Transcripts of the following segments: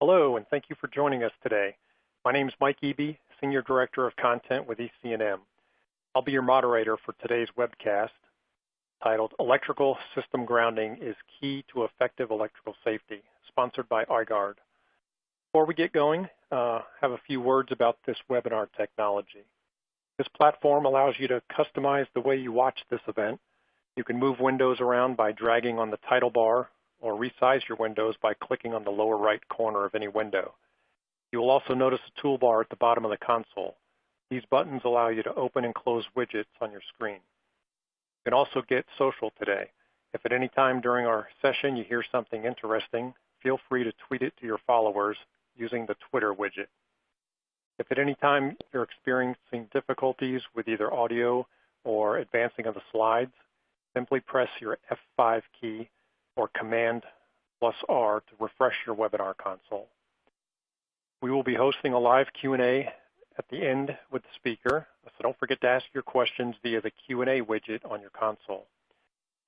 Hello, and thank you for joining us today. My name is Mike Eby, Senior Director of Content with EC&M. I'll be your moderator for today's webcast titled Electrical System Grounding is Key to Effective Electrical Safety, sponsored by I-Gard. Before we get going, I have a few words about this webinar technology. This platform allows you to customize the way you watch this event. You can move windows around by dragging on the title bar or resize your windows by clicking on the lower right corner of any window. You will also notice a toolbar at the bottom of the console. These buttons allow you to open and close widgets on your screen. You can also get social today. If at any time during our session you hear something interesting, feel free to tweet it to your followers using the Twitter widget. If at any time you're experiencing difficulties with either audio or advancing of the slides, simply press your F5 key or Command plus R to refresh your webinar console. We will be hosting a live Q&A at the end with the speaker, so don't forget to ask your questions via the Q&A widget on your console.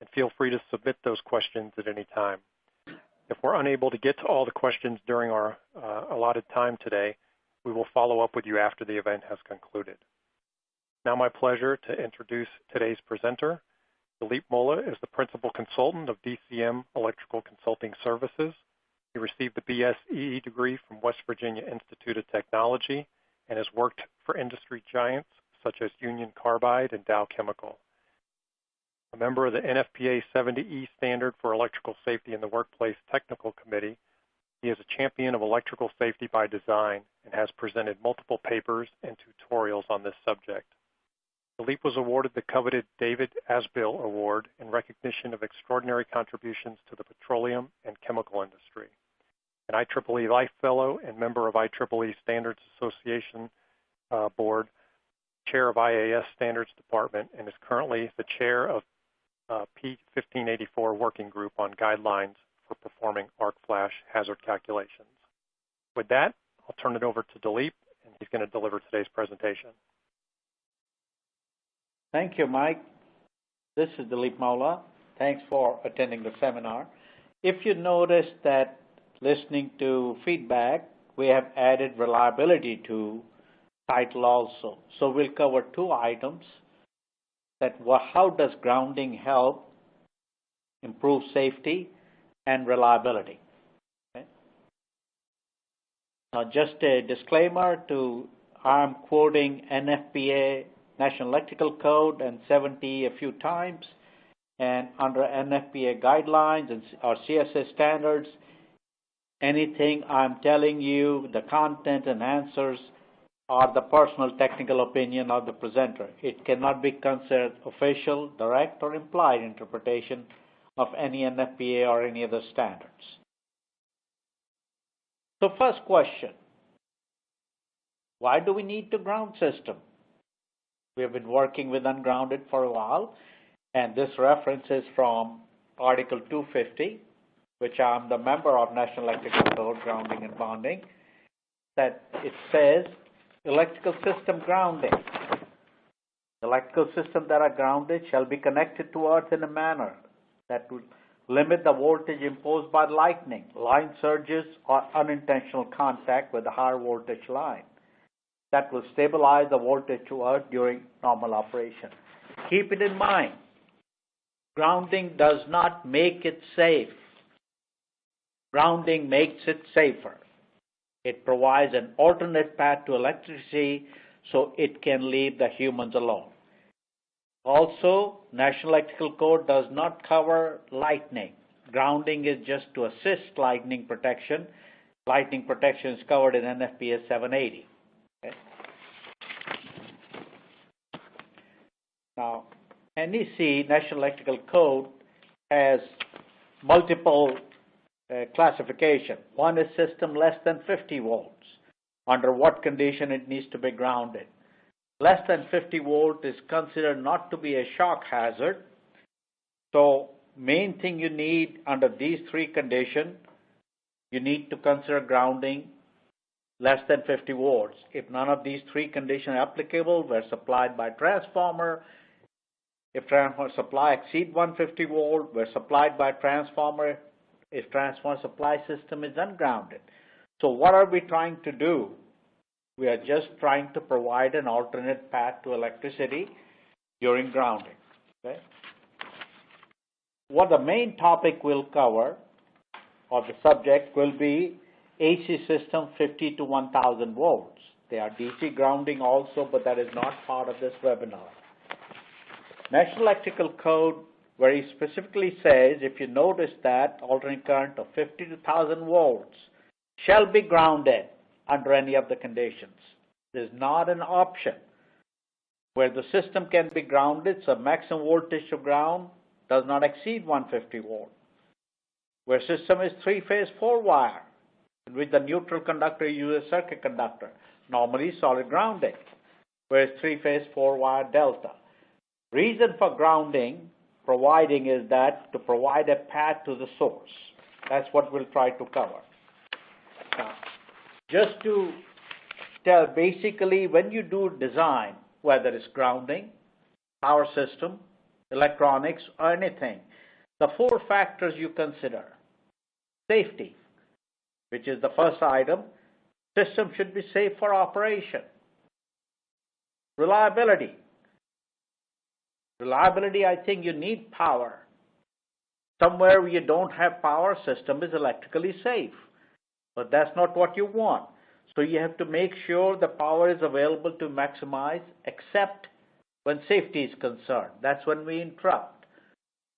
And feel free to submit those questions at any time. If we're unable to get to all the questions during our allotted time today, we will follow up with you after the event has concluded. Now my pleasure to introduce today's presenter. Dilip Molla is the Principal Consultant of DCM Electrical Consulting Services. He received the BSEE degree from West Virginia Institute of Technology and has worked for industry giants such as Union Carbide and Dow Chemical. A member of the NFPA 70E Standard for Electrical Safety in the Workplace Technical Committee, he is a champion of electrical safety by design and has presented multiple papers and tutorials on this subject. Dilip was awarded the coveted David Asbill Award in recognition of extraordinary contributions to the petroleum and chemical industry. An IEEE Life Fellow and member of IEEE Standards Association Board, Chair of IAS Standards Department, and is currently the Chair of P1584 Working Group on Guidelines for Performing Arc Flash Hazard Calculations. With that, I'll turn it over to Dilip, and he's going to deliver today's presentation. Thank you, Mike. This is Dilip Molla. Thanks for attending the seminar. If you notice that listening to feedback, we have added reliability to title also. So we'll cover two items. How does grounding help improve safety and reliability? Okay. Now just a disclaimer I'm quoting NFPA National Electrical Code and 70 a few times, and under NFPA guidelines and or CSA standards, anything I'm telling you, the content and answers are the personal technical opinion of the presenter. It cannot be considered official, direct, or implied interpretation of any NFPA or any other standards. So first question, why do we need to ground system? We have been working with ungrounded for a while, and this reference is from Article 250, which I'm the member of National Electrical Code, Grounding and Bonding, that it says electrical system grounding. Electrical systems that are grounded shall be connected to earth in a manner that will limit the voltage imposed by lightning, line surges, or unintentional contact with a higher voltage line. That will stabilize the voltage to earth during normal operation. Keep it in mind, grounding does not make it safe. Grounding makes it safer. It provides an alternate path to electricity so it can leave the humans alone. Also, National Electrical Code does not cover lightning. Grounding is just to assist lightning protection. Lightning protection is covered in NFPA 780. Okay. Now, NEC, National Electrical Code, has multiple classification. One is system less than 50 volts. Under what condition it needs to be grounded. Less than 50 volt is considered not to be a shock hazard. So main thing you need under these three conditions, you need to consider grounding less than 50 volts. If none of these three conditions are applicable, we're supplied by transformer. If transformer supply exceeds 150 volt, we're supplied by transformer. If transformer supply system is ungrounded. So what are we trying to do? We are just trying to provide an alternate path to electricity during grounding. Okay? What the main topic will cover, or the subject, will be AC system 50 to 1000 volts. They are DC grounding also, but that is not part of this webinar. National Electrical Code very specifically says, if you notice that alternate current of 50 to 1000 volts shall be grounded under any of the conditions. There's not an option where the system can be grounded, so maximum voltage to ground does not exceed 150 volts. Where system is three-phase, four-wire, in which the neutral conductor uses circuit conductor, normally solid grounding, whereas three-phase, four-wire delta. Reason for grounding, providing, is that to provide a path to the source. That's what we'll try to cover. Now, just to tell, basically, when you do design, whether it's grounding, power system, electronics, or anything, the four factors you consider: safety, which is the first item. System should be safe for operation. Reliability. Reliability, I think you need power. Somewhere where you don't have power, system is electrically safe. But that's not what you want. So you have to make sure the power is available to maximize, except when safety is concerned. That's when we interrupt.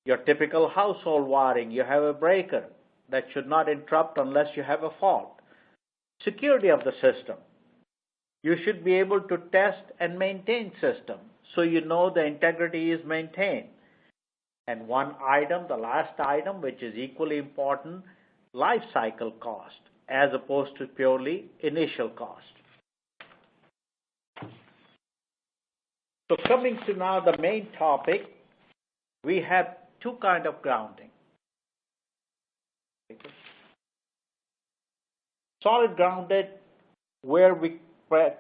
Your typical household wiring, you have a breaker that should not interrupt unless you have a fault. Security of the system. You should be able to test and maintain system so you know the integrity is maintained. And one item, the last item, which is equally important, life cycle cost, as opposed to purely initial cost. So coming to now the main topic, we have two kinds of grounding. Solid grounded, where we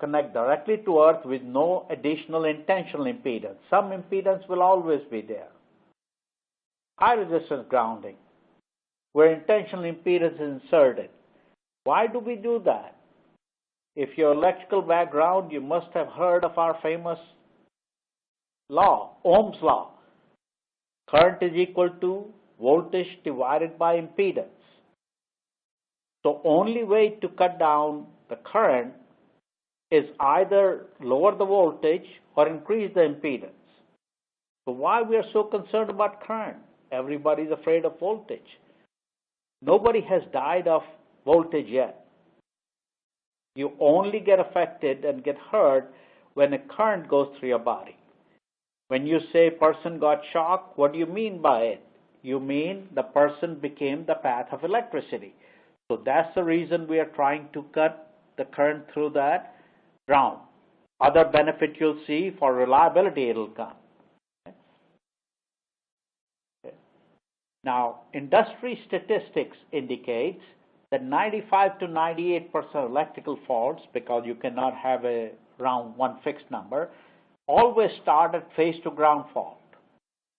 connect directly to earth with no additional intentional impedance. Some impedance will always be there. High resistance grounding, where intentional impedance is inserted. Why do we do that? If you're electrical background, you must have heard of our famous law, Ohm's law. Current is equal to voltage divided by impedance. So only way to cut down the current is either lower the voltage or increase the impedance. So why we are so concerned about current? Everybody's afraid of voltage. Nobody has died of voltage yet. You only get affected and get hurt when a current goes through your body. When you say person got shocked, what do you mean by it? You mean the person became the path of electricity. So that's the reason we are trying to cut the current through that ground. Other benefit you'll see, for reliability it'll come. Okay. Now, industry statistics indicates that 95 to 98% of electrical faults, because you cannot have a round one fixed number, always start at phase to ground fault,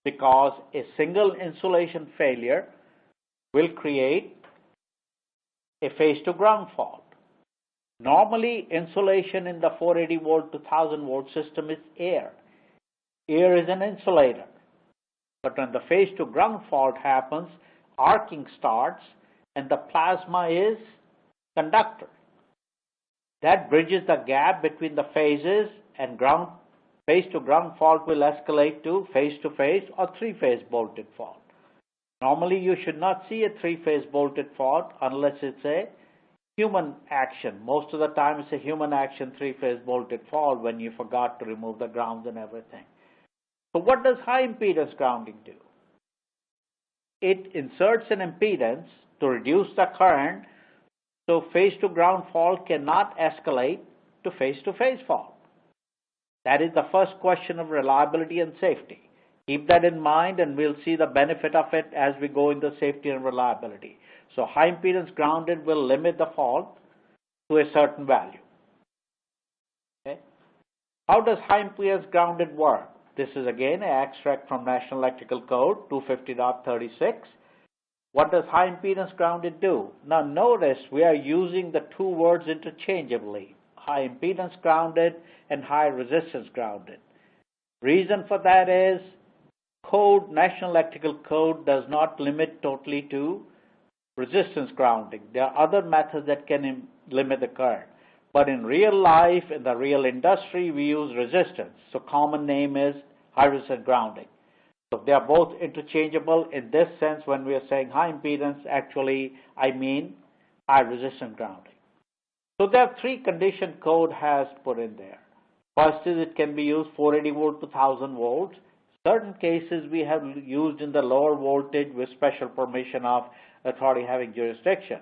because a single insulation failure will create a phase to ground fault. Normally, insulation in the 480 volt to 1000 volt system is air. Air is an insulator. But when the phase to ground fault happens, arcing starts and the plasma is conductor. That bridges the gap between the phases, and phase to ground fault will escalate to phase or three-phase bolted fault. Normally, you should not see a three-phase bolted fault unless it's a human action. Most of the time, it's a human action three-phase bolted fault when you forgot to remove the grounds and everything. So what does high impedance grounding do? It inserts an impedance to reduce the current, so phase to ground fault cannot escalate to phase fault. That is the first question of reliability and safety. Keep that in mind, and we'll see the benefit of it as we go into safety and reliability. So high impedance grounded will limit the fault to a certain value. Okay? How does high impedance grounded work? This is again an extract from National Electrical Code 250.36. What does high impedance grounded do? Now notice we are using the two words interchangeably, high impedance grounded and high resistance grounded. Reason for that is National Electrical Code does not limit totally to resistance grounding. There are other methods that can limit the current. But in real life, in the real industry, we use resistance. So common name is high resistance grounding. So they are both interchangeable in this sense. When we are saying high impedance, actually I mean high resistance grounding. So there are three condition code has put in there. First is it can be used 480 volt to 1000 volts. Certain cases we have used in the lower voltage with special permission of authority having jurisdiction.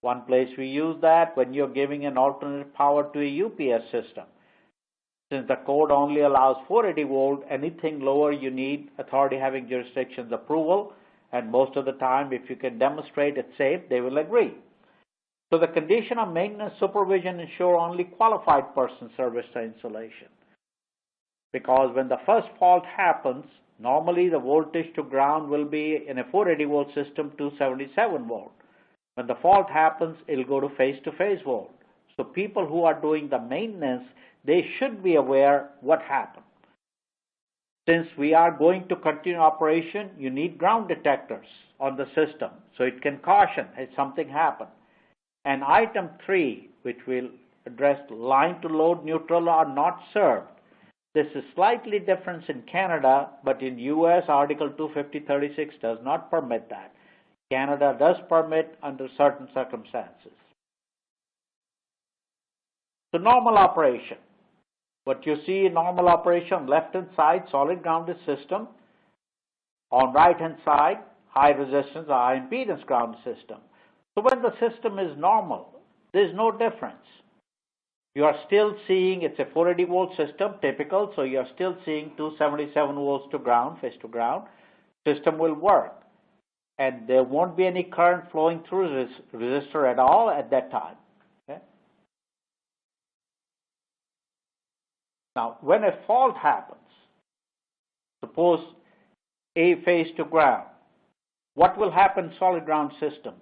One place we use that when you're giving an alternate power to a UPS system. Since the code only allows 480 volt, anything lower you need authority having jurisdiction's approval, and most of the time if you can demonstrate it's safe, they will agree. So the condition of maintenance supervision ensure only qualified person service the installation. Because when the first fault happens, normally the voltage to ground will be in a 480 volt system 277 volt. When the fault happens, it'll go to phase volt. So people who are doing the maintenance, they should be aware what happened. Since we are going to continue operation, you need ground detectors on the system so it can caution if something happened. And item 3, which will address line to load neutral are not served. This is slightly different in Canada, but in US Article 250-36 does not permit that. Canada does permit under certain circumstances. So normal operation. What you see in normal operation, left-hand side, solid grounded system. On right-hand side, high resistance or high impedance ground system. So when the system is normal, there's no difference. You are still seeing it's a 480 volt system, typical, so you are still seeing 277 volts to ground, phase to ground. System will work. And there won't be any current flowing through resistor at all at that time. Okay? Now, when a fault happens, suppose A phase to ground, what will happen in solid ground system?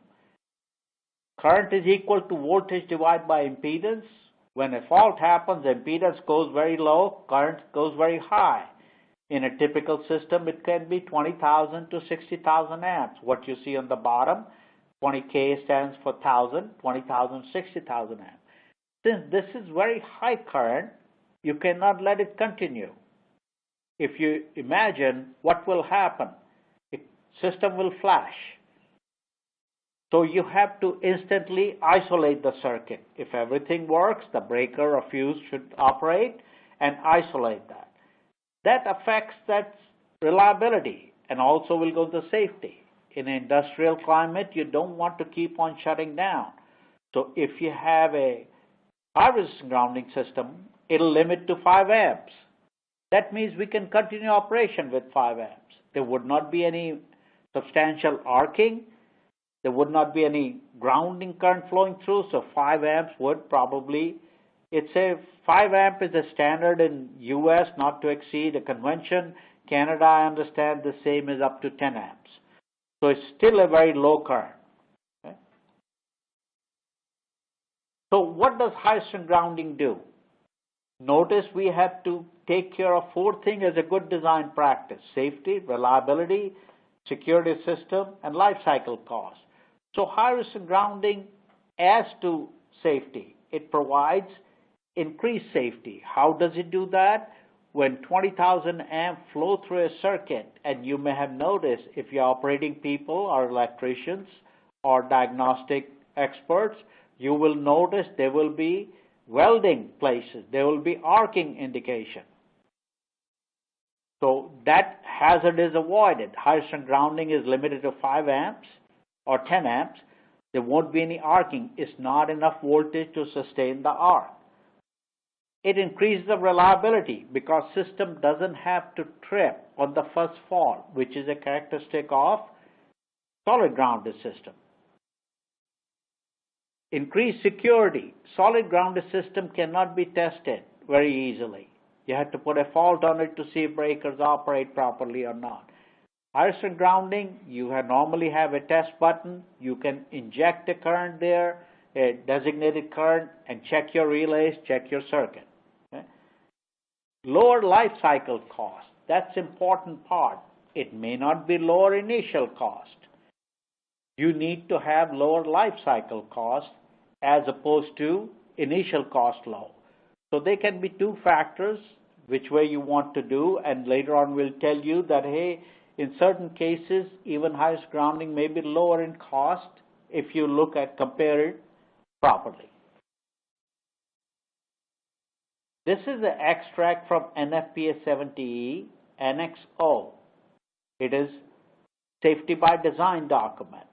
Current is equal to voltage divided by impedance. When a fault happens, impedance goes very low, current goes very high. In a typical system, it can be 20,000 to 60,000 amps. What you see on the bottom, 20K stands for 1,000, 20,000, 60,000 amps. Since this is very high current, you cannot let it continue. If you imagine what will happen, the system will flash. So you have to instantly isolate the circuit. If everything works, the breaker or fuse should operate and isolate that. That affects that reliability and also will go to safety. In an industrial climate, you don't want to keep on shutting down. So if you have a high resistance grounding system, it'll limit to 5 amps. That means we can continue operation with 5 amps. There would not be any substantial arcing. There would not be any grounding current flowing through, so 5 amps would probably, it's a 5 amp is a standard in US, not to exceed a convention. Canada, I understand the same is up to 10 amps. So it's still a very low current. Okay? So what does high strength grounding do? Notice we have to take care of 4 things as a good design practice: safety, reliability, security system, and life cycle cost. So high resistance grounding adds to safety. It provides increased safety. How does it do that? When 20,000 amp flow through a circuit, and you may have noticed if you're operating people or electricians or diagnostic experts, you will notice there will be welding places. There will be arcing indication. So that hazard is avoided. High strength grounding is limited to 5 amps or 10 amps. There won't be any arcing. It's not enough voltage to sustain the arc. It increases the reliability because system doesn't have to trip on the first fall, which is a characteristic of solid grounded system. Increased security. Solid grounded system cannot be tested very easily. You have to put a fault on it to see if breakers operate properly or not. High-strength grounding, you normally have a test button. You can inject a current there, a designated current, and check your relays, check your circuit. Okay? Lower life cycle cost. That's important part. It may not be lower initial cost. You need to have lower life cycle cost as opposed to initial cost low. So they can be two factors, which way you want to do, and later on we'll tell you that, hey, in certain cases, even highest grounding may be lower in cost if you compare it properly. This is the extract from NFPA 70E Annex O. It is safety by design document.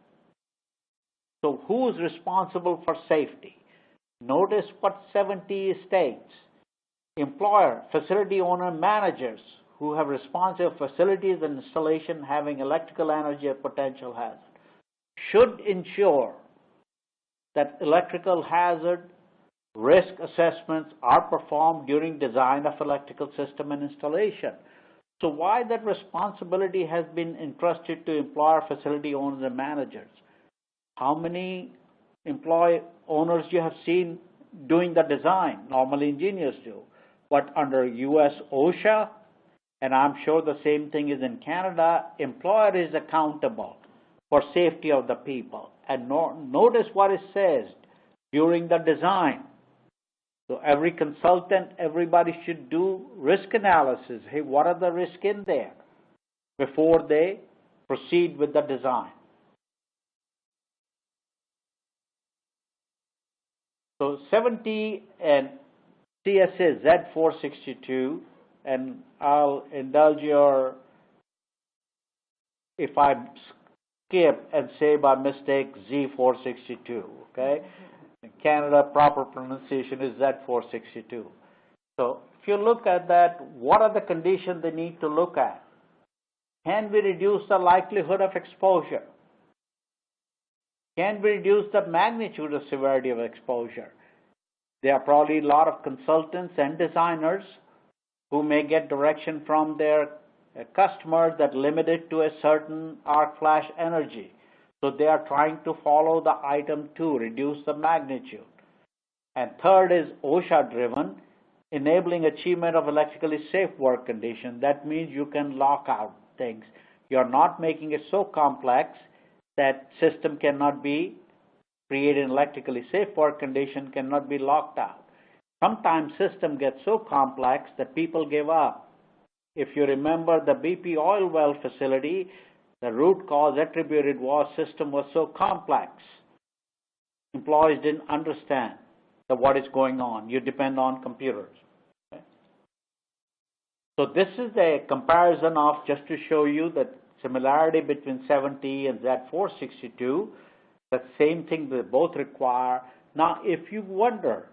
So who is responsible for safety? Notice what 70 states. Employer, facility owner, managers who have responsible facilities and installation having electrical energy or potential hazard should ensure that electrical hazard risk assessments are performed during design of electrical system and installation. So why that responsibility has been entrusted to employer, facility owners, and managers? How many employee owners you have seen doing the design? Normally engineers do. But under US OSHA, and I'm sure the same thing is in Canada, employer is accountable for safety of the people. And notice what it says during the design. So every consultant, everybody should do risk analysis. Hey, what are the risks in there before they proceed with the design? So 70 and CSA Z462, and I'll indulge your, if I skip and say by mistake Z462, okay? In Canada, proper pronunciation is Z462. So if you look at that, what are the conditions they need to look at? Can we reduce the likelihood of exposure? Can we reduce the magnitude of severity of exposure? There are probably a lot of consultants and designers who may get direction from their customers that limit it to a certain arc flash energy. So they are trying to follow the item 2, reduce the magnitude. And third is OSHA driven, enabling achievement of electrically safe work condition. That means you can lock out things. You're not making it so complex that system cannot be created in electrically safe work condition, cannot be locked out. Sometimes system gets so complex that people give up. If you remember the BP oil well facility, the root cause attributed was system was so complex. Employees didn't understand what is going on. You depend on computers. Okay? So this is a comparison of, just to show you the similarity between 70 and Z462. The same thing they both require. Now, if you wonder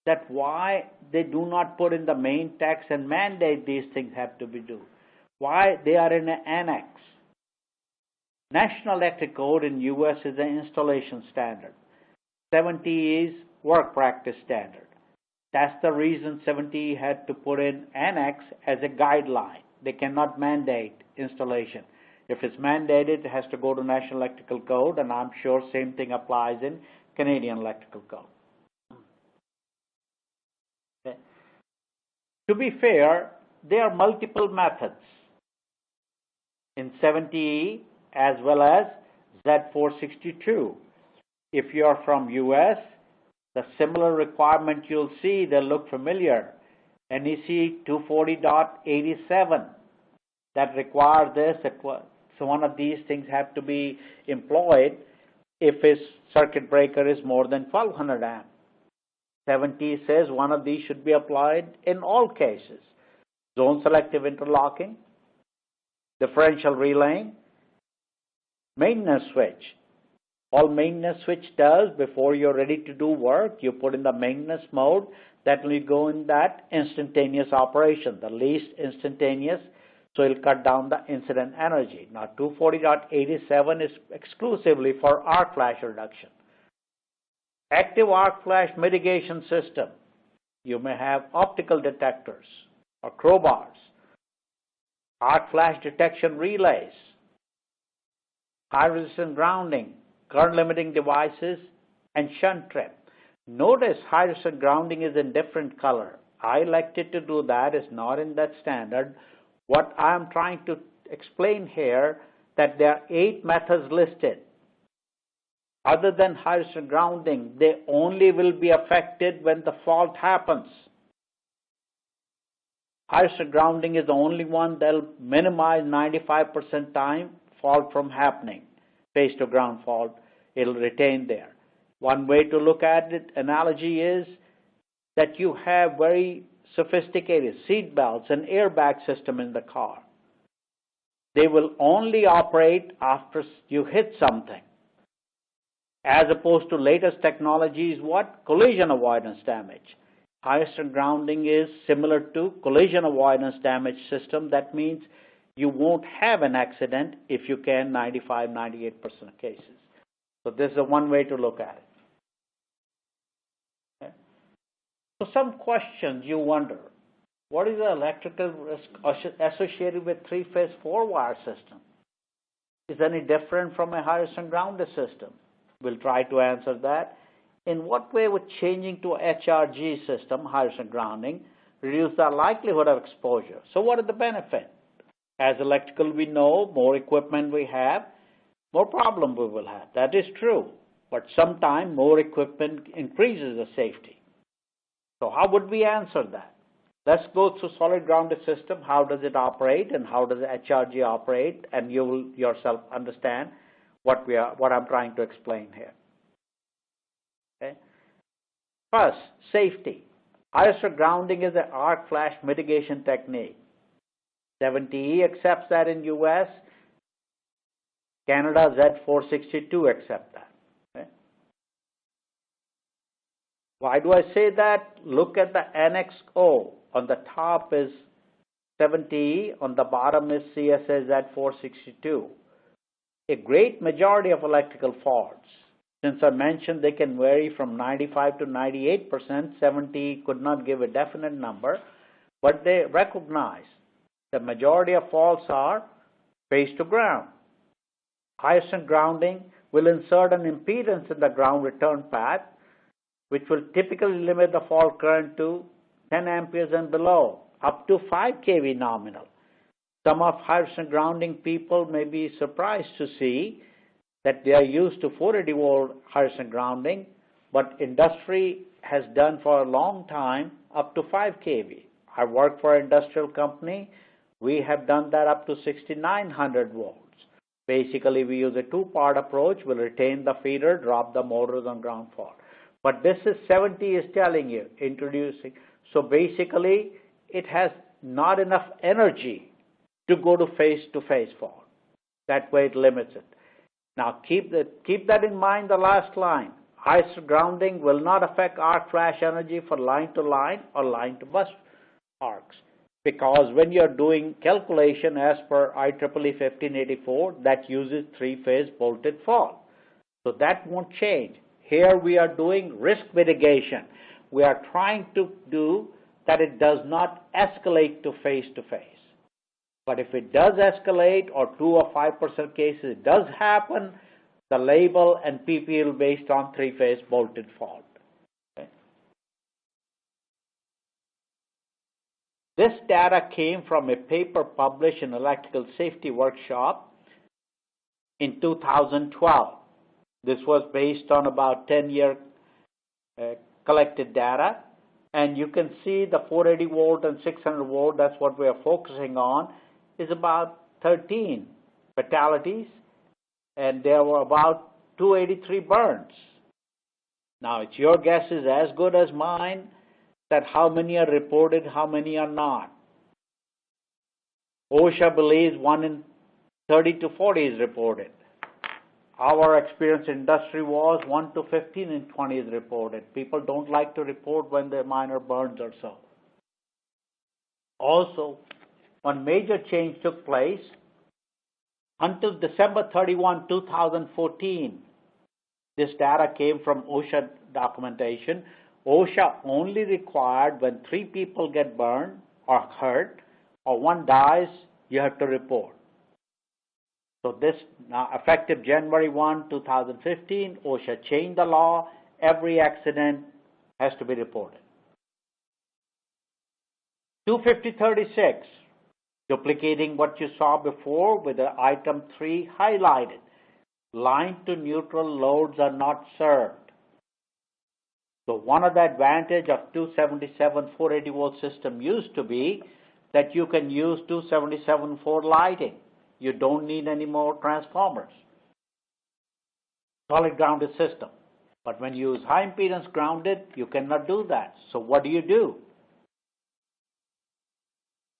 that why they do not put in the main text and mandate these things have to be done, why they are in an annex. National Electric Code in US is an installation standard. 70 is work practice standard. That's the reason 70 had to put in annex as a guideline. They cannot mandate installation. If it's mandated, it has to go to National Electrical Code, and I'm sure same thing applies in Canadian Electrical Code. Okay. To be fair, there are multiple methods in 70E as well as Z462. If you are from US, the similar requirement you'll see, they look familiar. NEC 240.87 that require this. So one of these things have to be employed if a circuit breaker is more than 1200 amp. 70 says one of these should be applied in all cases. Zone selective interlocking, differential relaying, maintenance switch. All maintenance switch does, before you're ready to do work, you put in the maintenance mode. That will go in that instantaneous operation, the least instantaneous, so it'll cut down the incident energy. Now 240.87 is exclusively for arc flash reduction. Active arc flash mitigation system. You may have optical detectors or crowbars. arc flash detection relays, high resistance grounding, current limiting devices, and shunt trip. Notice high resistance grounding is in different color. I elected to do that. It's not in that standard. What I'm trying to explain here that there are 8 methods listed. Other than high resistance grounding, they only will be affected when the fault happens. High resistance grounding is the only one that will minimize 95% time fault from happening. Face to ground fault, it will retain there. One way to look at it, analogy is that you have very sophisticated seat belts and airbag system in the car. They will only operate after you hit something. As opposed to latest technologies, what? Collision avoidance damage. High resistance grounding is similar to collision avoidance damage system. That means you won't have an accident if you can 95, 98% of cases. So this is one way to look at it. Okay. So some questions you wonder. What is the electrical risk associated with 3-phase 4-wire system? Is any different from a high resistance grounded system? We'll try to answer that. In what way would changing to HRG system, high resistance grounding, reduce the likelihood of exposure? So what are the benefits? As electrical we know, more equipment we have, more problem we will have. That is true. But sometimes more equipment increases the safety. So how would we answer that? Let's go through solid grounded system. How does it operate and how does HRG operate? And you will yourself understand what I'm trying to explain here. Okay. First, safety. High resistance grounding is an arc flash mitigation technique. 70E accepts that in US. Canada Z462 accept that. Okay. Why do I say that? Look at the Annex O. On the top is 70E, on the bottom is CSA Z462. A great majority of electrical faults, since I mentioned they can vary from 95 to 98%, 70 could not give a definite number, but they recognize the majority of faults are face to ground. High resistance grounding will insert an impedance in the ground return path, which will typically limit the fault current to 10 amperes and below, up to 5 kV nominal. Some of high resistance grounding people may be surprised to see that they are used to 480 volt high resistance grounding, but industry has done for a long time up to 5 kV. I work for an industrial company. We have done that up to 6900 volts. Basically, we use a 2-part approach. We'll retain the feeder, drop the motors on ground fault. But this is 70 is telling you, introducing. So basically, it has not enough energy to go to face fault. That way it limits it. Now keep that in mind, the last line. High resistance grounding will not affect arc flash energy for line to line or line to bus arcs. Because when you're doing calculation as per IEEE 1584, that uses 3-phase bolted fault. So that won't change. Here we are doing risk mitigation. We are trying to do that it does not escalate to face. But if it does escalate, or 2 or 5% cases it does happen, the label and PPL based on 3-phase bolted fault. Okay. This data came from a paper published in Electrical Safety Workshop in 2012. This was based on about 10-year collected data. And you can see the 480 volt and 600 volt, that's what we are focusing on, is about 13 fatalities, and there were about 283 burns. Now, it's your guess is as good as mine that how many are reported, how many are not. OSHA believes 1 in 30 to 40 is reported. Our experience in industry was 1 to 15 in 20 is reported. People don't like to report when there are minor burns or so. Also, one major change took place. Until December 31, 2014, this data came from OSHA documentation. OSHA only required when 3 people get burned or hurt or 1 dies you have to report. So this, now effective January 1, 2015, OSHA changed the law. Every accident has to be reported. 250.36, duplicating what you saw before with the item 3 highlighted. Line to neutral loads are not served. So one of the advantages of 277 480 volt system used to be that you can use 277 for lighting. You don't need any more transformers. Solid grounded system. But when you use high impedance grounded, you cannot do that. So what do?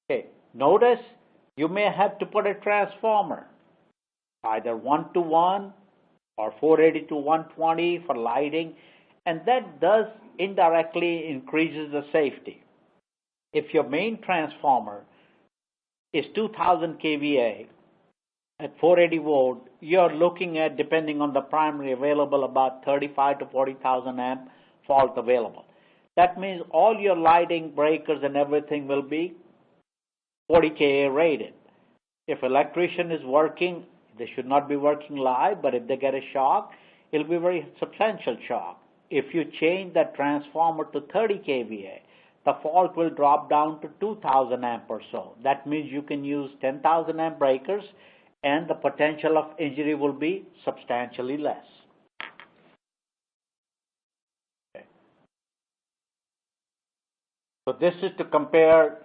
Okay, notice you may have to put a transformer, either 1-to-1 or 480 to 120 for lighting, and that does indirectly increases the safety. If your main transformer is 2000 kVA at 480 volt, you're looking at, depending on the primary available, about 35 to 40,000 amp fault available. That means all your lighting breakers and everything will be 40 kVA rated. If electrician is working, they should not be working live, but if they get a shock, it'll be a very substantial shock. If you change that transformer to 30 kVA, the fault will drop down to 2000 amp or so. That means you can use 10,000 amp breakers and the potential of injury will be substantially less. Okay. So this is to compare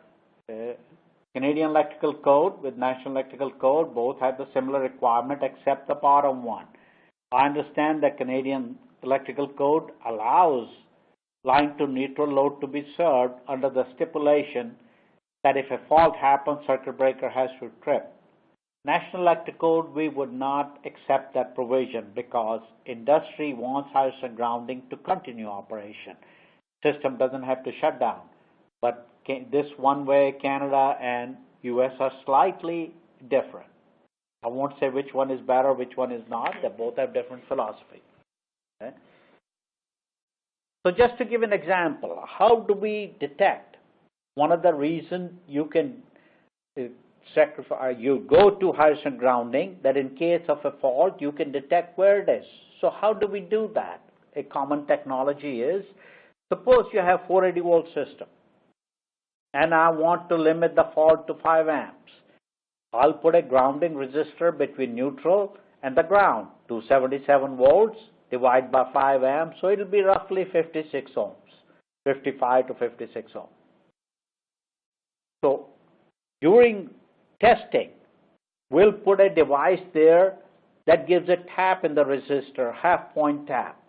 Canadian Electrical Code with National Electrical Code. Both have the similar requirement except the bottom one. I understand that Canadian Electrical Code allows line to neutral load to be served under the stipulation that if a fault happens, circuit breaker has to trip. National Electrical Code, we would not accept that provision because industry wants high-strength grounding to continue operation. System doesn't have to shut down. But this one way, Canada and US are slightly different. I won't say which one is better, which one is not. They both have different philosophy. Okay? So just to give an example, how do we detect? One of the reasons you can you go to high-strength grounding, that in case of a fault, you can detect where it is. So how do we do that? A common technology is, suppose you have 480 volt system, and I want to limit the fault to 5 amps. I'll put a grounding resistor between neutral and the ground, 277 volts, divide by 5 amps, so it'll be roughly 56 ohms, 55 to 56 ohms. So during testing, we'll put a device there that gives a tap in the resistor, half-point tap.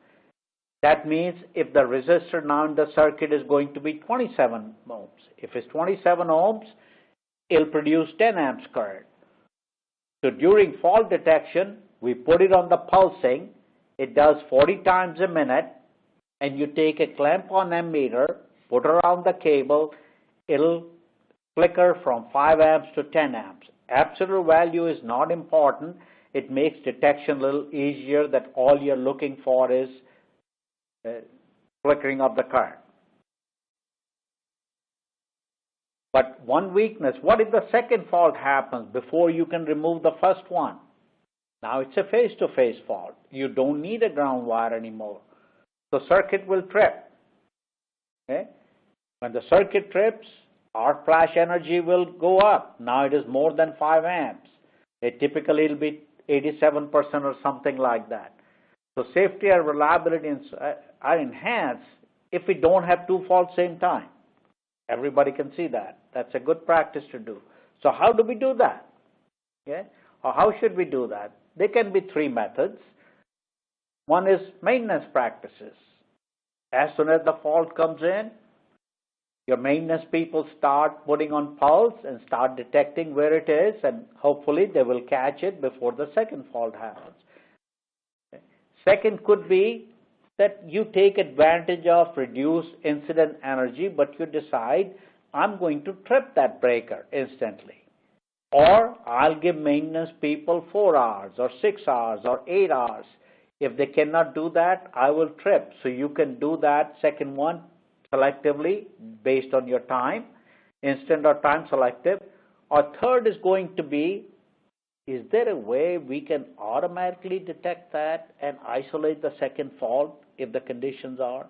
That means if the resistor now in the circuit is going to be 27 ohms, if it's 27 ohms, it'll produce 10 amps current. So during fault detection, we put it on the pulsing. It does 40 times a minute, and you take a clamp on ammeter, put around the cable, it'll flicker from 5 amps to 10 amps. Absolute value is not important. It makes detection a little easier that all you're looking for is flickering of the current. But one weakness, what if the second fault happens before you can remove the first one? Now it's a face-to-face fault. You don't need a ground wire anymore. The circuit will trip. Okay? When the circuit trips, arc flash energy will go up. Now it is more than 5 amps. Typically it will be 87% or something like that. So safety and reliability are enhanced if we don't have 2 faults same time. Everybody can see that. That's a good practice to do. So how do we do that? Okay? Or how should we do that? There can be 3 methods. One is maintenance practices. As soon as the fault comes in, your maintenance people start putting on pulse and start detecting where it is, and hopefully they will catch it before the second fault happens. Okay. Second could be that you take advantage of reduced incident energy, but you decide, I'm going to trip that breaker instantly. Or I'll give maintenance people 4 hours or 6 hours or 8 hours. If they cannot do that, I will trip. So you can do that second one selectively based on your time, instant or time selective, Or third is going to be, is there a way we can automatically detect that and isolate the second fault if the conditions are?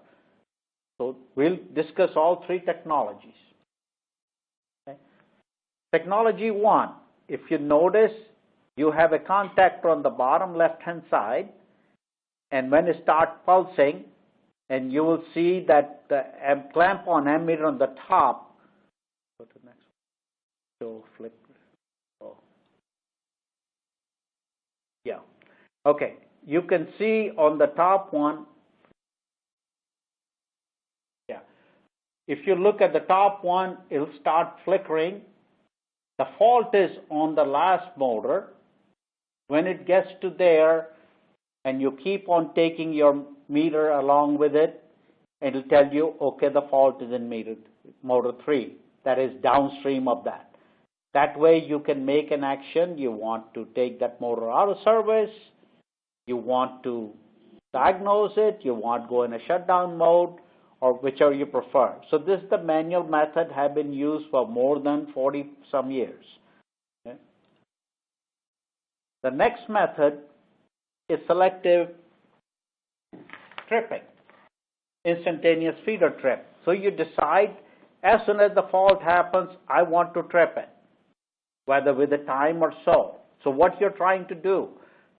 So we'll discuss all three technologies. Okay. Technology one, if you notice, you have a contactor on the bottom left-hand side, and when it starts pulsing, and you will see that the clamp-on ammeter on the top, go to the next one, so flip. Oh. Yeah. Okay. You can see on the top one, yeah. If you look at the top one, it'll start flickering. The fault is on the last motor. When it gets to there, and you keep on taking your meter along with it, it'll tell you, okay, the fault is in motor 3. That is downstream of that. That way you can make an action. You want to take that motor out of service. You want to diagnose it. You want to go in a shutdown mode, or whichever you prefer. So this is the manual method, have been used for more than 40 some years. Okay. The next method is selective tripping, instantaneous feeder trip. So you decide, as soon as the fault happens, I want to trip it, whether with a time or so. So what you're trying to do,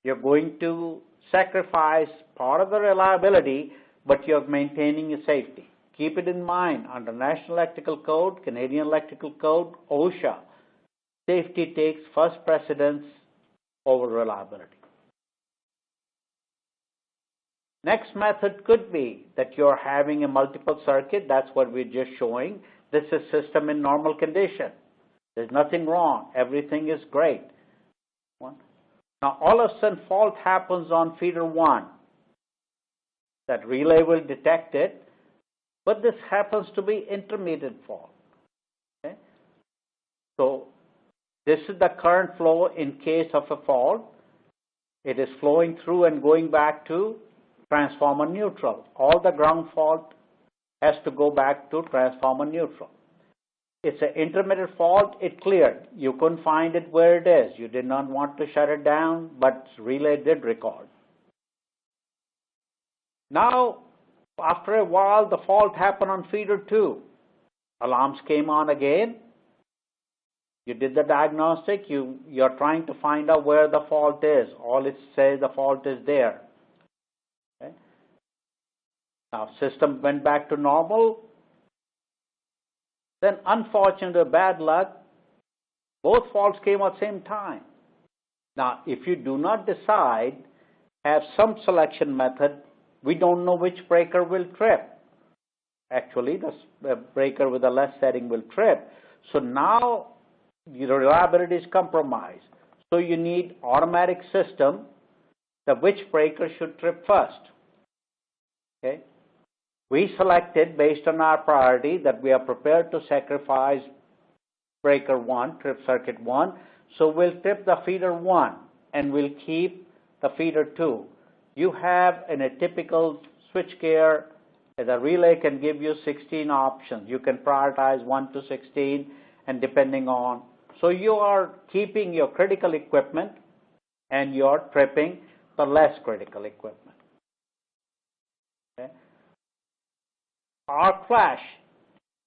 you're going to sacrifice part of the reliability, but you're maintaining your safety. Keep it in mind, under National Electrical Code, Canadian Electrical Code, OSHA, safety takes first precedence over reliability. Next method could be that you're having a multiple circuit. That's what we're just showing. This is system in normal condition. There's nothing wrong. Everything is great. Now, all of a sudden, fault happens on feeder 1. That relay will detect it, but this happens to be intermittent fault. Okay? So this is the current flow in case of a fault. It is flowing through and going back to transformer neutral. All the ground fault has to go back to transformer neutral. It's an intermittent fault. It cleared. You couldn't find it where it is. You did not want to shut it down, but relay did record. Now, after a while, the fault happened on feeder 2. Alarms came on again. You did the diagnostic. You're trying to find out where the fault is. All it says the fault is there. Okay? Now, system went back to normal. Then, unfortunately, bad luck, both faults came at the same time. Now, if you do not decide, have some selection method, we don't know which breaker will trip. Actually, the breaker with the less setting will trip. So now, your reliability is compromised. So you need automatic system that which breaker should trip first. Okay? We selected, based on our priority, that we are prepared to sacrifice breaker 1, trip circuit 1. So we'll trip the feeder 1 and we'll keep the feeder 2. You have in a typical switchgear, the relay can give you 16 options. You can prioritize 1 to 16 and depending on. So you are keeping your critical equipment and you're tripping the less critical equipment. Okay? Arc flash,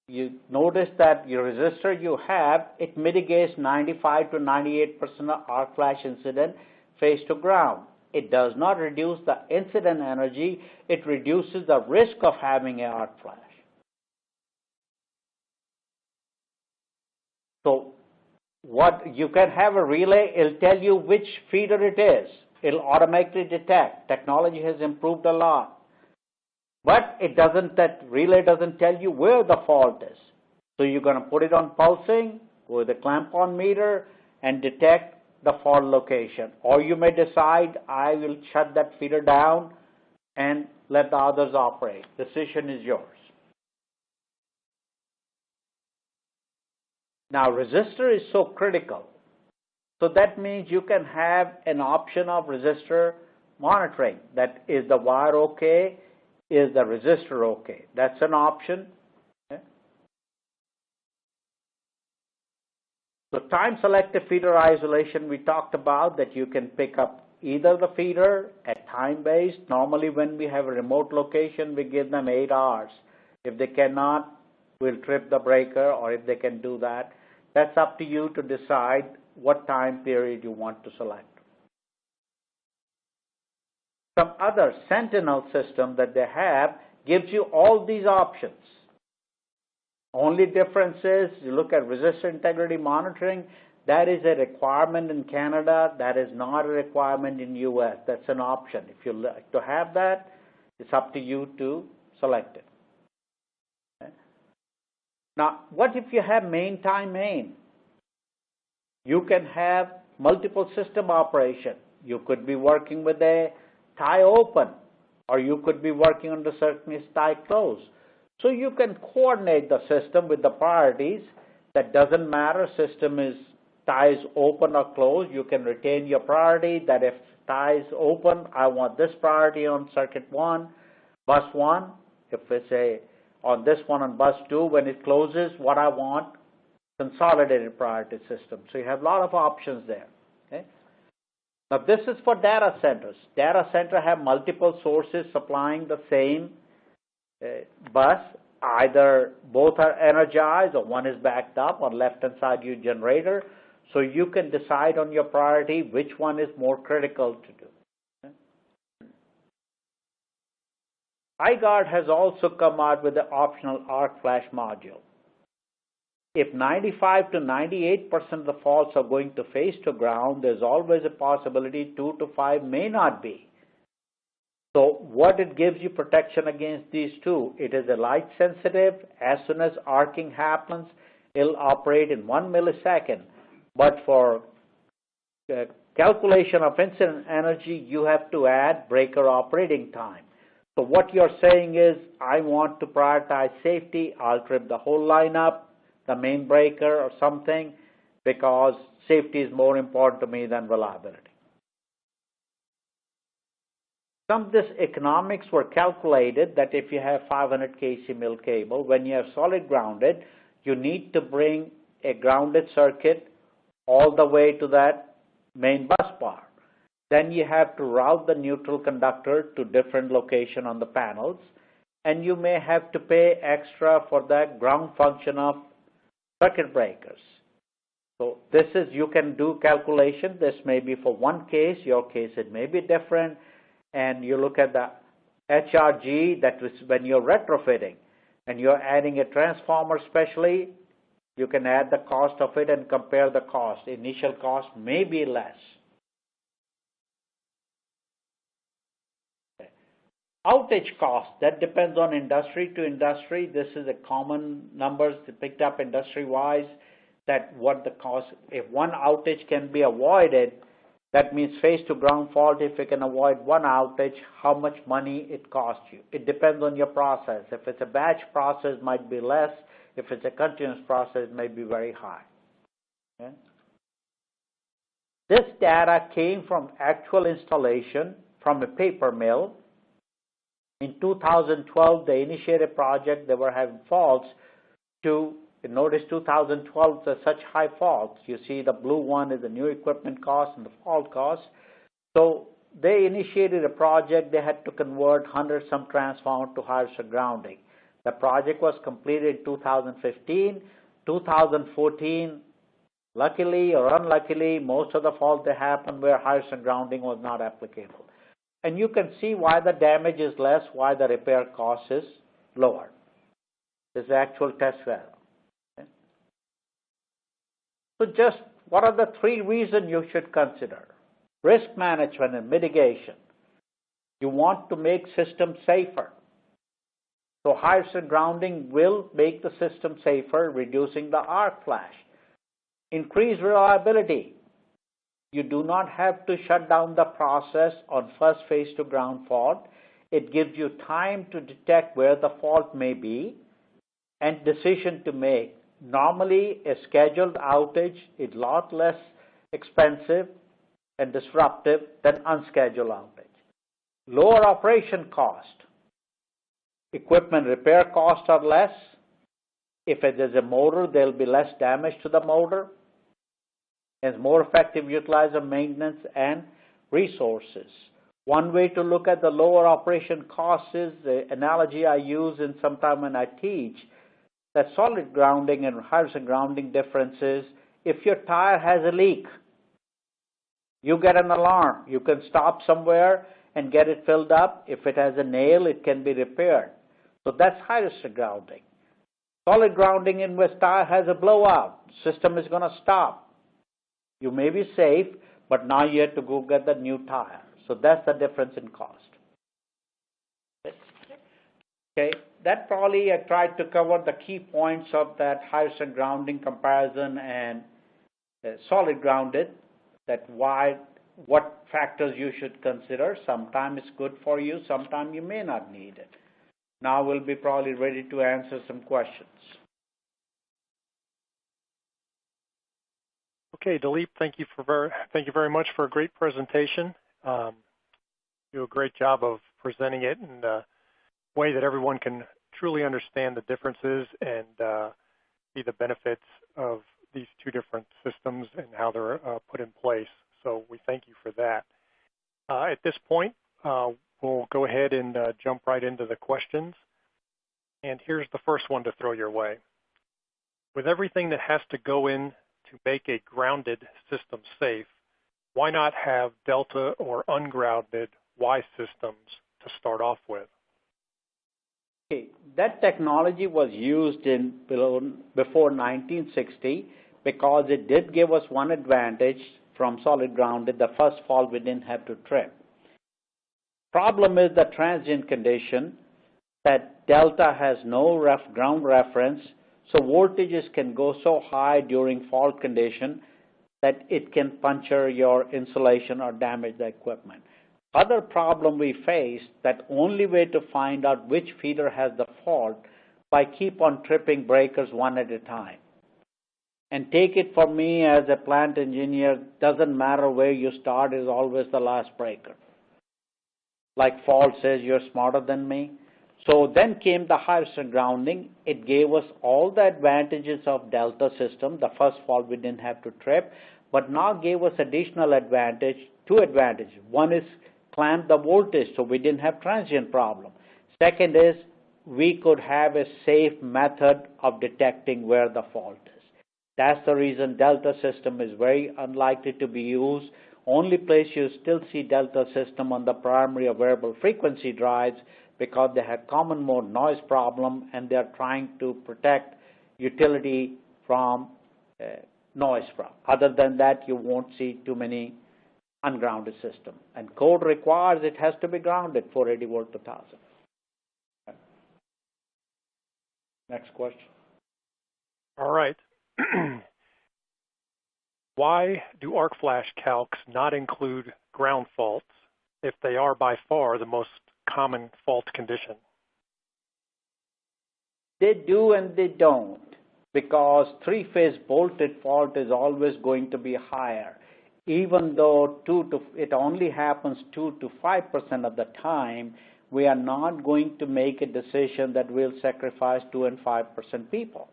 you notice that your resistor you have, it mitigates 95 to 98% of arc flash incident phase to ground. It does not reduce the incident energy, it reduces the risk of having an arc flash. So what you can have a relay, it'll tell you which feeder it is. It'll automatically detect. Technology has improved a lot. But it doesn't, that relay doesn't tell you where the fault is. So you're going to put it on pulsing with a clamp-on meter and detect the fault location. Or you may decide, I will shut that feeder down and let the others operate. Decision is yours. Now, resistor is so critical. So that means you can have an option of resistor monitoring. That is the wire okay? Is the resistor okay? That's an option. Okay. So time-selective feeder isolation, we talked about that you can pick up either the feeder at time-based. Normally when we have a remote location, we give them 8 hours. If they cannot, we'll trip the breaker, or if they can do that, that's up to you to decide what time period you want to select. Some other Sentinel system that they have gives you all these options. Only difference is you look at resistor integrity monitoring. That is a requirement in Canada. That is not a requirement in US. That's an option. If you like to have that, it's up to you to select it. Okay. Now, what if you have main time main? You can have multiple system operation. You could be working with a tie open, or you could be working under certain tie close. So you can coordinate the system with the priorities. That doesn't matter, system is ties open or closed. You can retain your priority that if ties open, I want this priority on circuit 1, bus 1. If it's on this one on bus 2, when it closes, what I want, consolidated priority system. So you have a lot of options there. Okay? Now this is for data centers. Data center have multiple sources supplying the same bus. Either both are energized or one is backed up. On left hand side your generator. So you can decide on your priority which one is more critical to do. Okay? I-Gard has also come out with the optional arc flash module. If 95 to 98% of the faults are going to face to ground, there's always a possibility 2 to 5 may not be. So what it gives you protection against these two, it is a light sensitive. As soon as arcing happens, it'll operate in 1 millisecond. But for calculation of incident energy, you have to add breaker operating time. So what you're saying is, I want to prioritize safety. I'll trip the whole lineup, the main breaker or something, because safety is more important to me than reliability. Some of this economics were calculated that if you have 500 kc mil cable, when you have solid grounded, you need to bring a grounded circuit all the way to that main bus bar. Then you have to route the neutral conductor to different location on the panels, and you may have to pay extra for that ground function of circuit breakers. So this is, you can do calculation. This may be for one case, your case it may be different. And you look at the HRG, that is when you're retrofitting and you're adding a transformer specially, you can add the cost of it and compare the cost. Initial cost may be less. Okay. Outage cost, that depends on industry to industry. This is a common numbers picked up industry-wise, that what the cost, if one outage can be avoided, that means face to ground fault, if you can avoid one outage, how much money it costs you. It depends on your process. If it's a batch process, it might be less. If it's a continuous process, it may be very high. Okay? This data came from actual installation from a paper mill. In 2012, they initiated a project. They were having faults to, notice 2012, there's such high faults. You see the blue one is the new equipment cost and the fault cost. So they initiated a project. They had to convert 100-some transformers to high-pressure grounding. The project was completed in 2015. 2014, luckily or unluckily, most of the faults that happened where high-pressure grounding was not applicable. And you can see why the damage is less, why the repair cost is lower. This is the actual test value. Okay. So just what are the 3 reasons you should consider? Risk management and mitigation. You want to make systems safer. So high-pressure grounding will make the system safer, reducing the arc flash. Increase reliability. You do not have to shut down the process on first phase to ground fault. It gives you time to detect where the fault may be and decision to make. Normally, a scheduled outage is a lot less expensive and disruptive than unscheduled outage. Lower operation cost. Equipment repair costs are less. If it is a motor, there will be less damage to the motor. and more effective utilizer of maintenance and resources. One way to look at the lower operation costs is the analogy I use in sometime when I teach, that solid grounding and hydrogen grounding difference is if your tire has a leak, you get an alarm. You can stop somewhere and get it filled up. If it has a nail, it can be repaired. So that's hydrogen grounding. Solid grounding in which tire has a blowout. System is going to stop. You may be safe, but now you have to go get the new tire. So that's the difference in cost. Okay, that probably I tried to cover the key points of that hydrogen grounding comparison and solid grounded, that what factors you should consider. Sometimes it's good for you, sometimes you may not need it. Now we'll be probably ready to answer some questions. Okay, Dilip, thank you very much for a great presentation. You do a great job of presenting it in a way that everyone can truly understand the differences and see the benefits of these two different systems and how they're put in place. So we thank you for that. At this point, we'll go ahead and jump right into the questions. And here's the first one to throw your way. With everything that has to go in to make a grounded system safe, why not have delta or ungrounded Y systems to start off with? Okay, that technology was used before 1960 because it did give us one advantage from solid grounded. The first fall we didn't have to trip. Problem is the transient condition that delta has no ground reference, so voltages can go so high during fault condition that it can puncture your insulation or damage the equipment. Other problem we face, that only way to find out which feeder has the fault by keep on tripping breakers one at a time. And take it from me as a plant engineer, doesn't matter where you start, is always the last breaker. Like fault says, you're smarter than me. So then came the hydrogen grounding. It gave us all the advantages of delta system. The first fault we didn't have to trip, but now gave us additional advantage, two advantages. One is clamp the voltage, so we didn't have transient problem. Second is we could have a safe method of detecting where the fault is. That's the reason delta system is very unlikely to be used. Only place you still see delta system on the primary or variable frequency drives because they have common mode noise problem and they're trying to protect utility from noise problem. Other than that, you won't see too many ungrounded system. And code requires it has to be grounded 480 volt to 1000. Okay. Next question. All right. Why do arc flash calcs not include ground faults if they are by far the most common fault condition? They do and they don't, because three-phase bolted fault is always going to be higher. Even though it only happens 2 to 5% of the time, we are not going to make a decision that we'll sacrifice 2 and 5% people.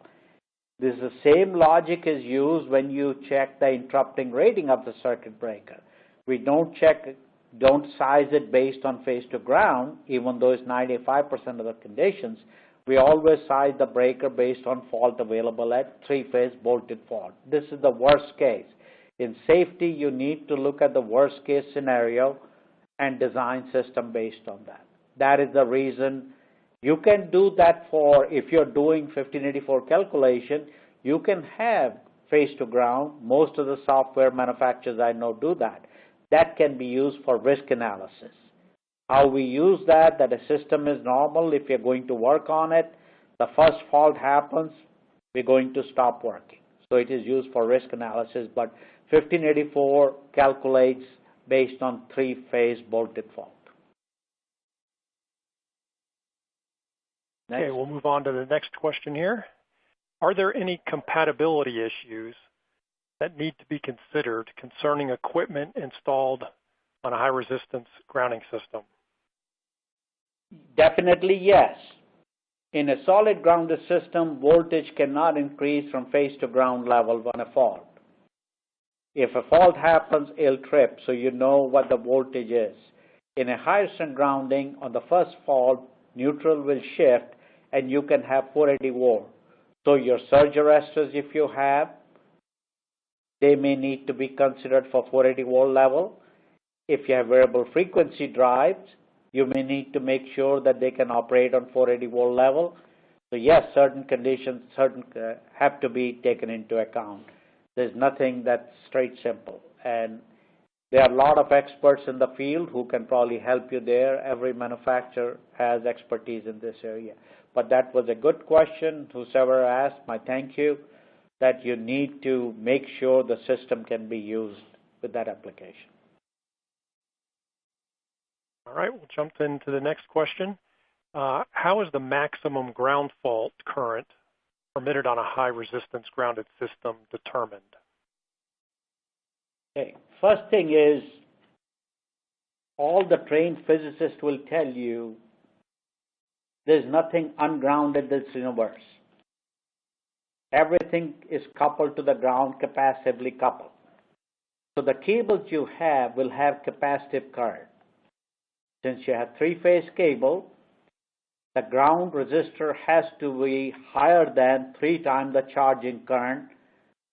This is the same logic is used when you check the interrupting rating of the circuit breaker. We don't size it based on phase to ground, even though it's 95% of the conditions. We always size the breaker based on fault available at three-phase bolted fault. This is the worst case. In safety, you need to look at the worst case scenario and design system based on that. That is the reason you can do that for, if you're doing 1584 calculation, you can have phase to ground. Most of the software manufacturers I know do that. That can be used for risk analysis. How we use that a system is normal. If you're going to work on it, the first fault happens, we're going to stop working. So it is used for risk analysis, but 1584 calculates based on three-phase bolted fault. Okay, we'll move on to the next question here. Are there any compatibility issues that need to be considered concerning equipment installed on a high-resistance grounding system? Definitely yes. In a solid grounded system, voltage cannot increase from phase to ground level on a fault. If a fault happens, it'll trip, so you know what the voltage is. In a higher strength grounding, on the first fault, neutral will shift, and you can have 480 volt. So your surge arresters, if you have, they may need to be considered for 480 volt level. If you have variable frequency drives, you may need to make sure that they can operate on 480 volt level. So yes, certain conditions have to be taken into account. There's nothing that's straight simple. And there are a lot of experts in the field who can probably help you there. Every manufacturer has expertise in this area. But that was a good question. Whoever asked, my thank you, that you need to make sure the system can be used with that application. All right, we'll jump into the next question. How is the maximum ground fault current permitted on a high resistance grounded system determined? Okay, first thing is, all the trained physicists will tell you there's nothing ungrounded in this universe. Everything is coupled to the ground, capacitively coupled. So the cables you have will have capacitive current. Since you have three-phase cable, the ground resistor has to be higher than 3 times the charging current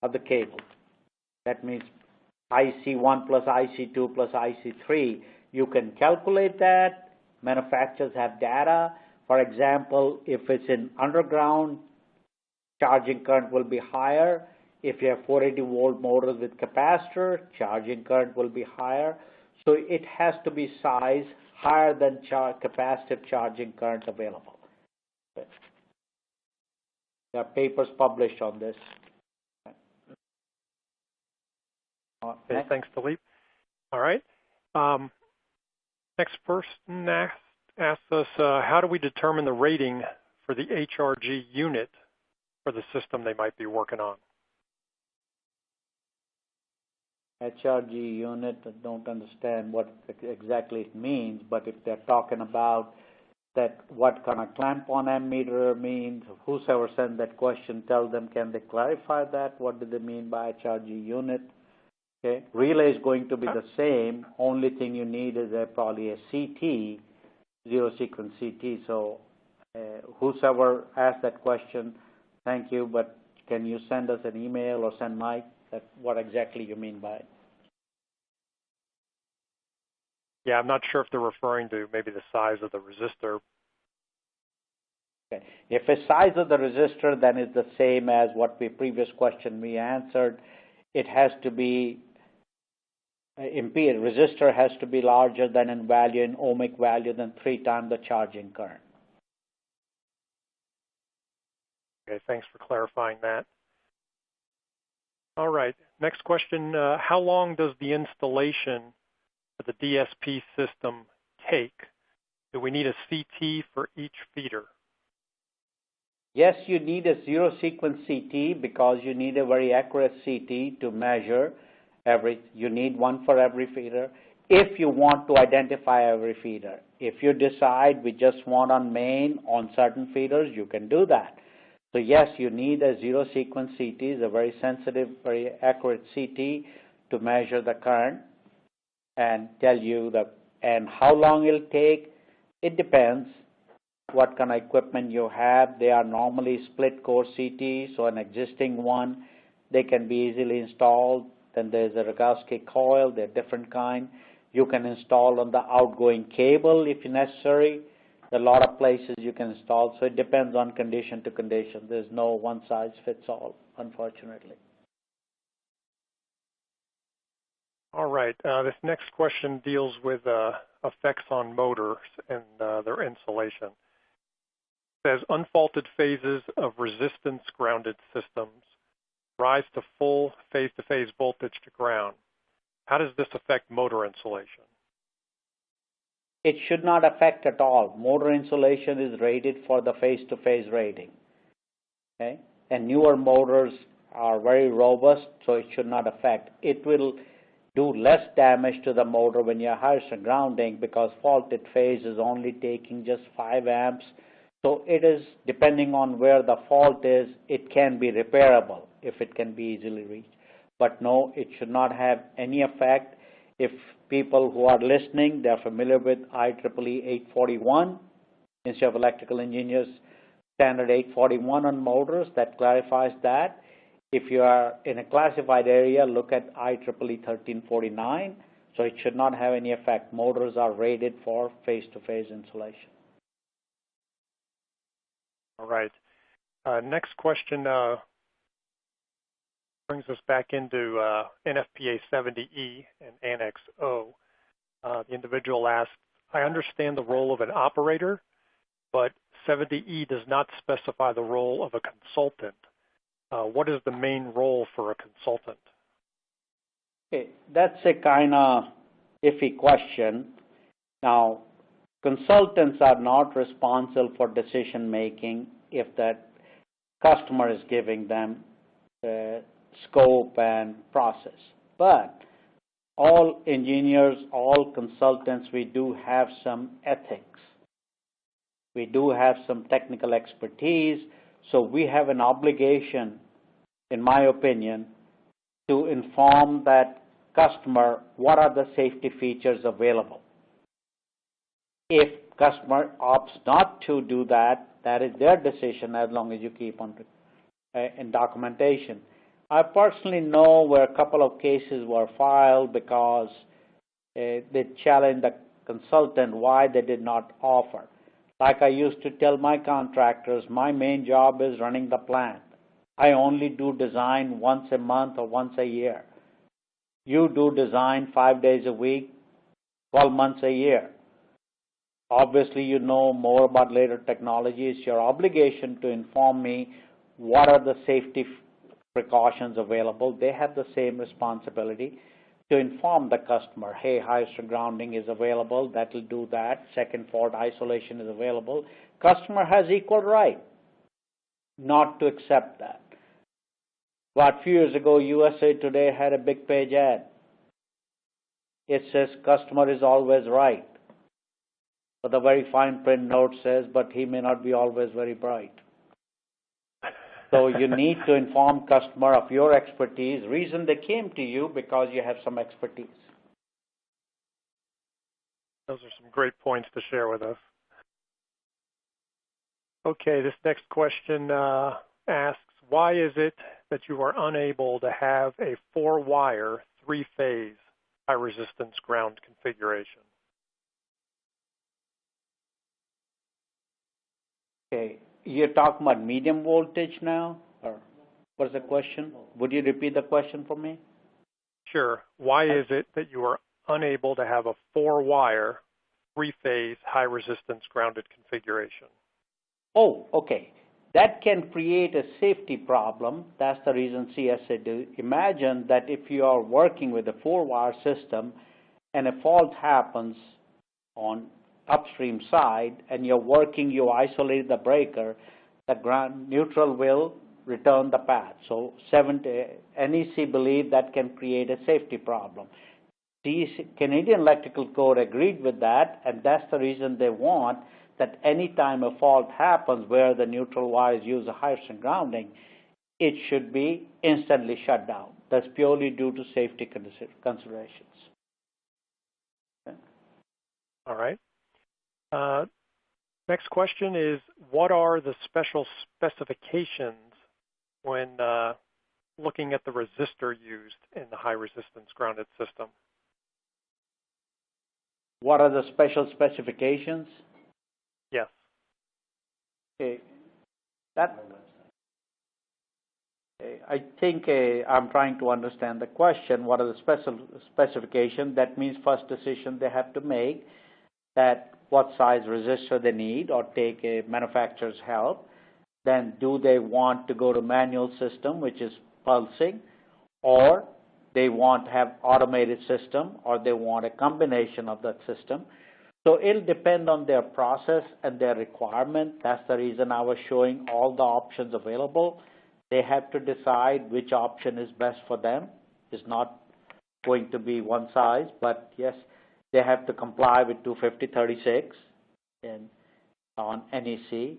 of the cable. That means IC1 plus IC2 plus IC3. You can calculate that. Manufacturers have data. For example, if it's in underground, charging current will be higher. If you have 480 volt motors with capacitor, charging current will be higher. So it has to be size higher than capacitive charging current available. There are papers published on this. Okay, thanks, Dilip. All right. Next person asks us, how do we determine the rating for the HRG unit for the system they might be working on? HRG unit, I don't understand what exactly it means, but if they're talking about that, what kind of clamp-on ammeter means, whoever sent that question, tell them, can they clarify that? What do they mean by HRG unit? Okay, relay is going to be the same. Only thing you need is probably a CT, zero sequence CT. So whoever asked that question, thank you, but can you send us an email or send Mike that what exactly you mean by it? Yeah, I'm not sure if they're referring to maybe the size of the resistor. Okay. If the size of the resistor, then it's the same as what the previous question we answered. It has to be resistor has to be larger than in value, in ohmic value, than 3 times the charging current. Okay, thanks for clarifying that. All right, next question. How long does the installation of the DSP system take? Do we need a CT for each feeder? Yes, you need a zero sequence CT because you need a very accurate CT to measure you need one for every feeder. If you want to identify every feeder, if you decide we just want on main on certain feeders, you can do that. So yes, you need a zero sequence CT, is a very sensitive, very accurate CT to measure the current and tell you and how long it'll take. It depends what kind of equipment you have. They are normally split core CT, so an existing one, they can be easily installed. Then there's a Rogowski coil, they're different kind. You can install on the outgoing cable if necessary. There are a lot of places you can install, so it depends on condition to condition. There's no one size fits all, unfortunately. All right, this next question deals with effects on motors and their insulation. It says unfaulted phases of resistance grounded systems rise to full phase-to-phase voltage to ground. How does this affect motor insulation? It should not affect at all. Motor insulation is rated for the phase-to-phase rating. Okay? And newer motors are very robust, so it should not affect. It will do less damage to the motor when you're higher strength grounding because faulted phase is only taking just 5 amps. So it is, depending on where the fault is, it can be repairable if it can be easily reached. but no, it should not have any effect. If people who are listening, they're familiar with IEEE 841, Institute of Electrical Engineers Standard 841 on motors, that clarifies that. If you are in a classified area, look at IEEE 1349. So it should not have any effect. Motors are rated for face-to-face insulation. All right. Next question brings us back into NFPA 70E and Annex O. The individual asked, I understand the role of an operator, but 70E does not specify the role of a consultant. What is the main role for a consultant? Okay, that's a kind of iffy question. Now, consultants are not responsible for decision making if that customer is giving them scope and process. But all engineers, all consultants, we do have some ethics. We do have some technical expertise. So we have an obligation, in my opinion, to inform that customer what are the safety features available. If customer opts not to do that, that is their decision as long as you keep on in documentation. I personally know where a couple of cases were filed because they challenged the consultant why they did not offer. Like I used to tell my contractors, my main job is running the plant. I only do design once a month or once a year. You do design 5 days a week, 12 months a year. Obviously, you know more about later technology. It's your obligation to inform me what are the safety precautions available. They have the same responsibility to inform the customer, hey, high-strength grounding is available, that will do that. Second fault isolation is available. Customer has equal right not to accept that. About a few years ago, USA Today had a big page ad. It says, customer is always right. But the very fine print note says, but he may not be always very bright. So you need to inform customer of your expertise. Reason they came to you because you have some expertise. Those are some great points to share with us. Okay, this next question asks, why is it that you are unable to have a 4-wire, 3-phase high-resistance ground configuration? Okay, you're talking about medium voltage now, or what's the question? Would you repeat the question for me? Sure. Why is it that you are unable to have a 4-wire, 3-phase high-resistance grounded configuration? Oh, okay. That can create a safety problem. That's the reason CSA do. Imagine that if you are working with a 4-wire system and a fault happens on upstream side and you're working, you isolate the breaker, the ground neutral will return the path. So NEC believe that can create a safety problem. The Canadian Electrical Code agreed with that, and that's the reason they want that any time a fault happens where the neutral wires use a high-strength grounding, it should be instantly shut down. That's purely due to safety considerations. Okay. All right. Next question is, what are the special specifications when looking at the resistor used in the high-resistance grounded system? What are the special specifications? Yes. Okay. I think I'm trying to understand the question. What are the special specifications? That means first decision they have to make that what size resistor they need or take a manufacturer's help. Then do they want to go to manual system, which is pulsing, or they want to have automated system, or they want a combination of that system. So it'll depend on their process and their requirement. That's the reason I was showing all the options available. They have to decide which option is best for them. It's not going to be one size, but yes, they have to comply with 25036 and on NEC.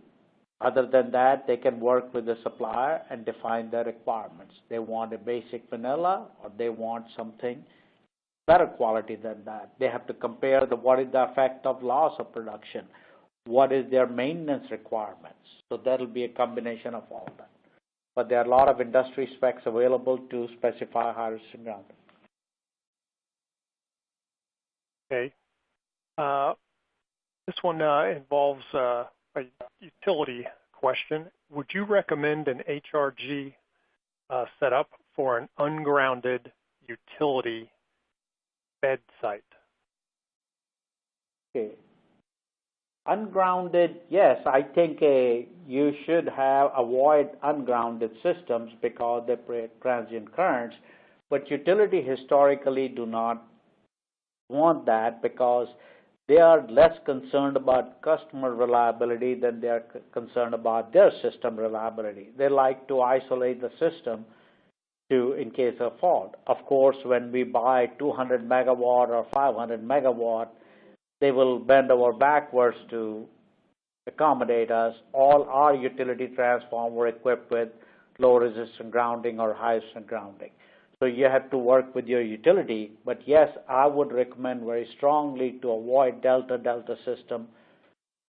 Other than that, they can work with the supplier and define their requirements. They want a basic vanilla or they want something better quality than that. They have to compare what is the effect of loss of production, what is their maintenance requirements. So that'll be a combination of all that. But there are a lot of industry specs available to specify high-resistance grounding. Okay. This one involves a utility question. Would you recommend an HRG setup for an ungrounded utility bed site? Okay. Ungrounded, yes, I think you should avoid ungrounded systems because they create transient currents, but utility historically do not want that because they are less concerned about customer reliability than they are concerned about their system reliability. They like to isolate the system in case of fault. Of course, when we buy 200 megawatt or 500 megawatt, they will bend over backwards to accommodate us. All our utility transformers were equipped with low resistance grounding or high resistance grounding. So you have to work with your utility. But yes, I would recommend very strongly to avoid delta-delta system,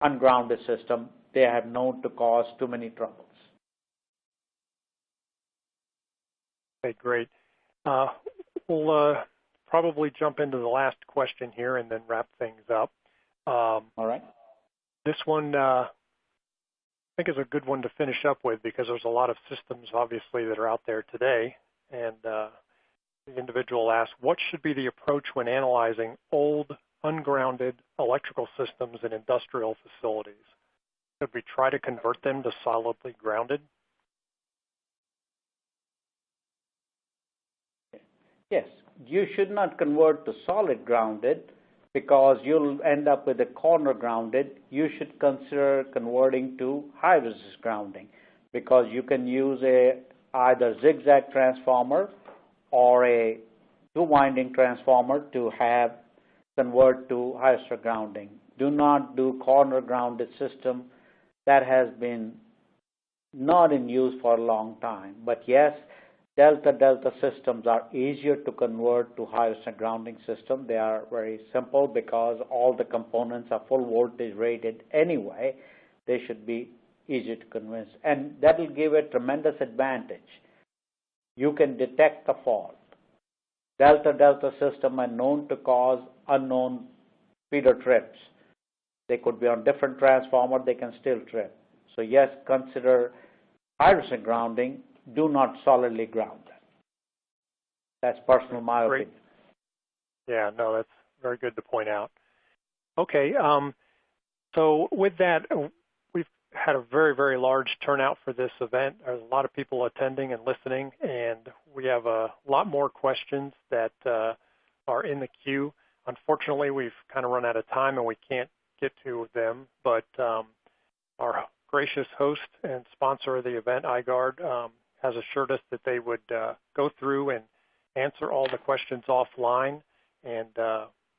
ungrounded system. They have known to cause too many troubles. Okay, great. We'll probably jump into the last question here and then wrap things up. All right. This one I think is a good one to finish up with because there's a lot of systems obviously that are out there today. And the individual asks, what should be the approach when analyzing old ungrounded electrical systems in industrial facilities? Should we try to convert them to solidly grounded? Yes, you should not convert to solid grounded because you'll end up with a corner grounded. You should consider converting to high resistance grounding because you can use either zigzag transformer or a two-winding transformer to convert to high resistance grounding. Do not do corner grounded system. That has been not in use for a long time. But yes, delta-delta systems are easier to convert to high resistance grounding system. They are very simple because all the components are full voltage rated anyway. They should be easy to convince. And that will give a tremendous advantage. You can detect the fault. Delta-delta system are known to cause unknown feeder trips. They could be on different transformer, they can still trip. So yes, consider high resistance grounding. Do not solidly ground them. That's personal, my opinion. Yeah, no, that's very good to point out. Okay, so with that, we've had a very, very large turnout for this event. There's a lot of people attending and listening, and we have a lot more questions that are in the queue. Unfortunately, we've kind of run out of time and we can't get to them, but our gracious host and sponsor of the event, I-Gard, has assured us that they would go through and answer all the questions offline and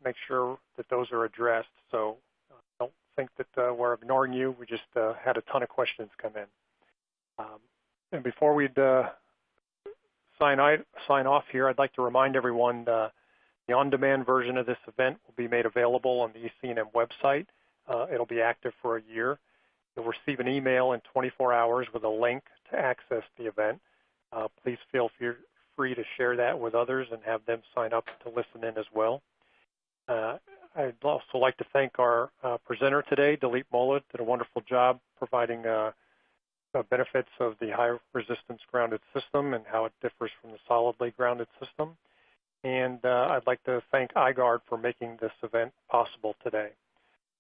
make sure that those are addressed. So don't think that we're ignoring you. We just had a ton of questions come in. And before we'd sign off here, I'd like to remind everyone the on-demand version of this event will be made available on the EC&M website. It'll be active for a year. You'll receive an email in 24 hours with a link to access the event. Please feel free to share that with others and have them sign up to listen in as well. I'd also like to thank our presenter today, Dilip Molla, did a wonderful job providing the benefits of the high resistance grounded system and how it differs from the solidly grounded system. And I'd like to thank I-Gard for making this event possible today.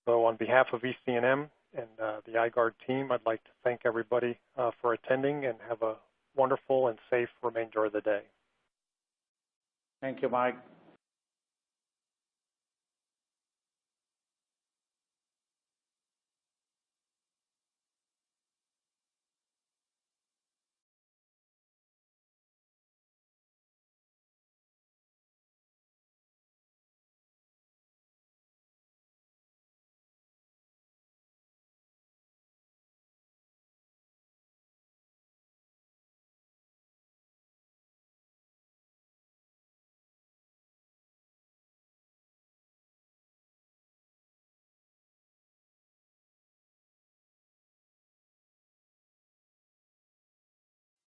So on behalf of EC&M and the I-Gard team, I'd like to thank everybody for attending and have a wonderful and safe remainder of the day. Thank you, Mike.